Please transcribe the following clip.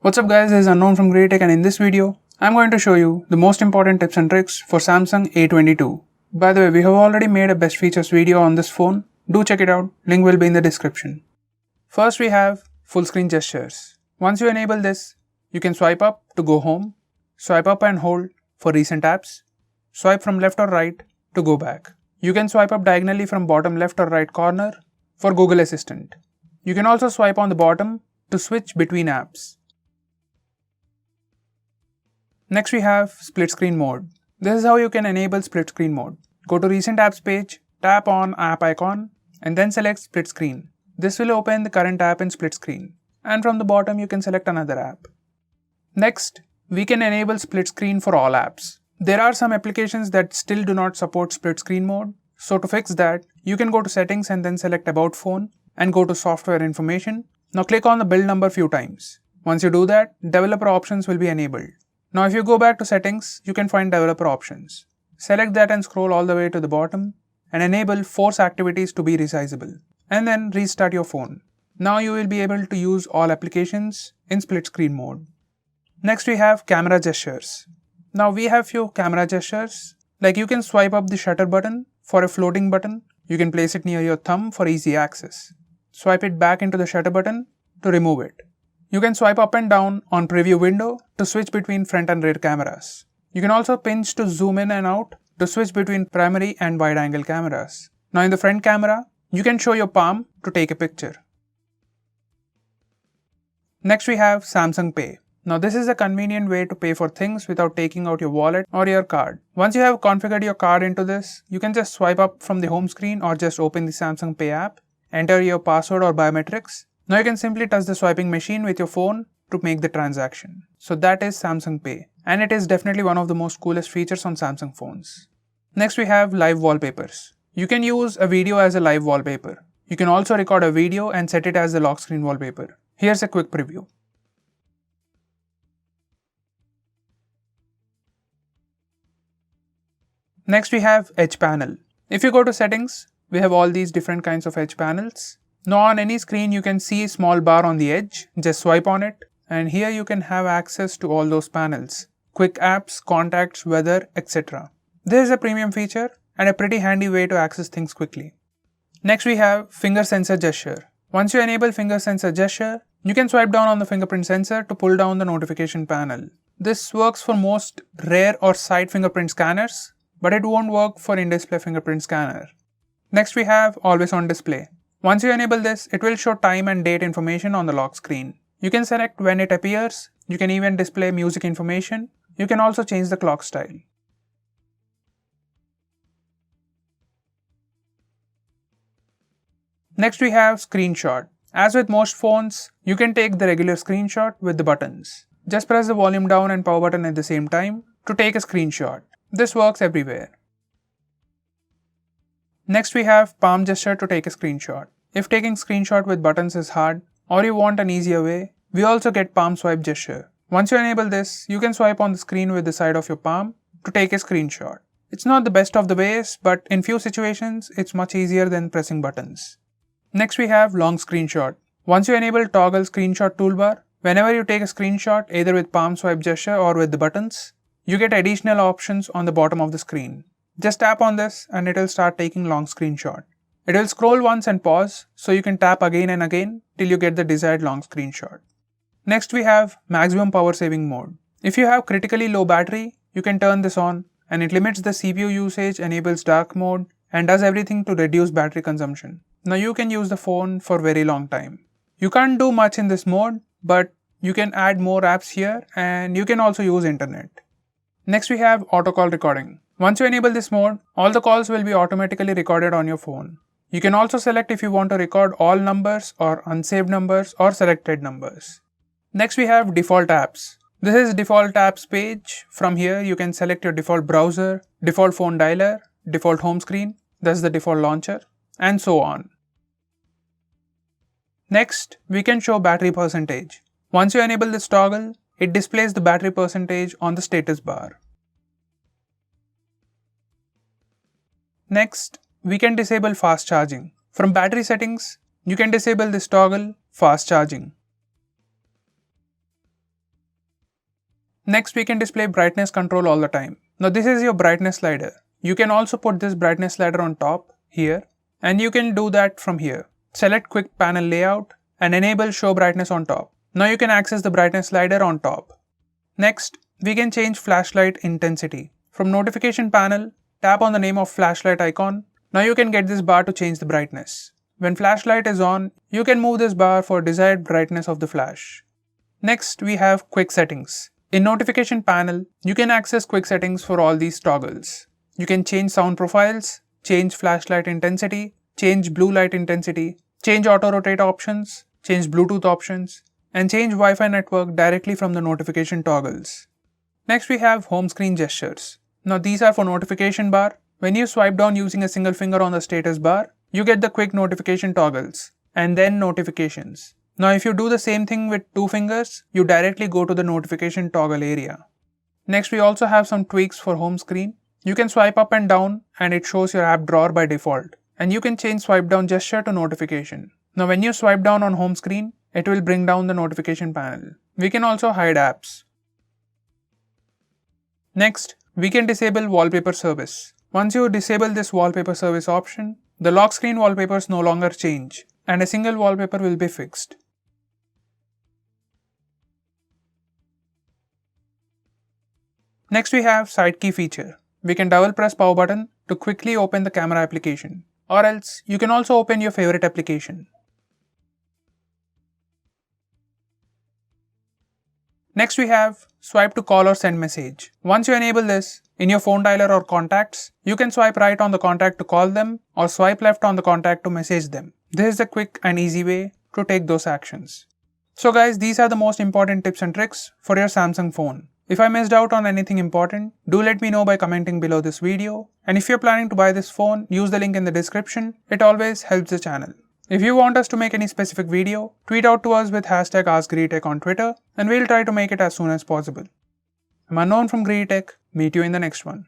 What's up guys, this is Unknown from GreedyTech, and in this video, I'm going to show you the most important tips and tricks for Samsung A22. By the way, we have already made a best features video on this phone. Do check it out, link will be in the description. First we have full screen gestures. Once you enable this, you can swipe up to go home, swipe up and hold for recent apps, swipe from left or right to go back. You can swipe up diagonally from bottom left or right corner for Google Assistant. You can also swipe on the bottom to switch between apps. Next we have split screen mode. This is how you can enable split screen mode. Go to recent apps page, tap on app icon and then select split screen. This will open the current app in split screen, and from the bottom you can select another app. Next, we can enable split screen for all apps. There are some applications that still do not support split screen mode, so to fix that, you can go to settings and then select about phone and go to software information. Now click on the build number few times. Once you do that, developer options will be enabled. Now if you go back to settings, you can find developer options. Select that and scroll all the way to the bottom and enable force activities to be resizable, and then restart your phone. Now you will be able to use all applications in split screen mode. Next we have camera gestures. Now we have few camera gestures, like you can swipe up the shutter button for a floating button. You can place it near your thumb for easy access. Swipe it back into the shutter button to remove it. You can swipe up and down on preview window to switch between front and rear cameras. You can also pinch to zoom in and out to switch between primary and wide angle cameras. Now in the front camera, you can show your palm to take a picture. Next we have Samsung Pay. Now this is a convenient way to pay for things without taking out your wallet or your card. Once you have configured your card into this, you can just swipe up from the home screen or just open the Samsung Pay app, enter your password or biometrics. Now you can simply touch the swiping machine with your phone to make the transaction. So that is Samsung Pay, and it is definitely one of the most coolest features on Samsung phones. Next we have live wallpapers. You can use a video as a live wallpaper. You can also record a video and set it as the lock screen wallpaper. Here's a quick preview. Next we have Edge panel. If you go to settings, we have all these different kinds of edge panels. Now on any screen you can see a small bar on the edge, just swipe on it and here you can have access to all those panels. Quick apps, contacts, weather, etc. This is a premium feature and a pretty handy way to access things quickly. Next we have finger sensor gesture. Once you enable finger sensor gesture, you can swipe down on the fingerprint sensor to pull down the notification panel. This works for most rear or side fingerprint scanners, but it won't work for in-display fingerprint scanner. Next we have always on display. Once you enable this, it will show time and date information on the lock screen. You can select when it appears, you can even display music information, you can also change the clock style. Next we have screenshot. As with most phones, you can take the regular screenshot with the buttons. Just press the volume down and power button at the same time to take a screenshot. This works everywhere. Next we have palm gesture to take a screenshot. If taking screenshot with buttons is hard or you want an easier way, we also get palm swipe gesture. Once you enable this, you can swipe on the screen with the side of your palm to take a screenshot. It's not the best of the ways, but in few situations, it's much easier than pressing buttons. Next we have long screenshot. Once you enable toggle screenshot toolbar, whenever you take a screenshot either with palm swipe gesture or with the buttons, you get additional options on the bottom of the screen. Just tap on this and it will start taking long screenshot. It will scroll once and pause, so you can tap again and again till you get the desired long screenshot. Next we have maximum power saving mode. If you have critically low battery, you can turn this on and it limits the CPU usage, enables dark mode and does everything to reduce battery consumption. Now you can use the phone for very long time. You can't do much in this mode, but you can add more apps here and you can also use internet. Next we have AUTOCALL recording. Once you enable this mode, all the calls will be automatically recorded on your phone. You can also select if you want to record all numbers or unsaved numbers or selected numbers. Next we have default apps. This is default apps page. From here you can select your default browser, default phone dialer, default home screen, that's the default launcher, and so on. Next, we can show battery percentage. Once you enable this toggle, it displays the battery percentage on the status bar. Next, we can disable fast charging. From battery settings, you can disable this toggle fast charging. Next, we can display brightness control all the time. Now this is your brightness slider. You can also put this brightness slider on top here, and you can do that from here. Select quick panel layout and enable show brightness on top. Now you can access the brightness slider on top. Next, we can change flashlight intensity. From notification panel, tap on the name of flashlight icon. Now you can get this bar to change the brightness. When flashlight is on, you can move this bar for desired brightness of the flash. Next, we have quick settings. In notification panel, you can access quick settings for all these toggles. You can change sound profiles, change flashlight intensity, change blue light intensity, change auto rotate options, change Bluetooth options, and change Wi-Fi network directly from the notification toggles. Next, we have home screen gestures. Now these are for notification bar. When you swipe down using a single finger on the status bar, you get the quick notification toggles and then notifications. Now if you do the same thing with 2 fingers, you directly go to the notification toggle area. Next, we also have some tweaks for home screen. You can swipe up and down and it shows your app drawer by default. And you can change swipe down gesture to notification. Now when you swipe down on home screen, it will bring down the notification panel. We can also hide apps. Next, we can disable wallpaper service. Once you disable this wallpaper service option, the lock screen wallpapers no longer change and a single wallpaper will be fixed. Next, we have side key feature. We can double press power button to quickly open the camera application, or else you can also open your favorite application. Next, we have swipe to call or send message. Once you enable this, in your phone dialer or contacts, you can swipe right on the contact to call them or swipe left on the contact to message them. This is the quick and easy way to take those actions. So guys, these are the most important tips and tricks for your Samsung phone. If I missed out on anything important, do let me know by commenting below this video. And if you're planning to buy this phone, use the link in the description. It always helps the channel. If you want us to make any specific video, tweet out to us with hashtag AskGreedyTech on Twitter and we'll try to make it as soon as possible. I'm Unknown from GreedyTech. Meet you in the next one.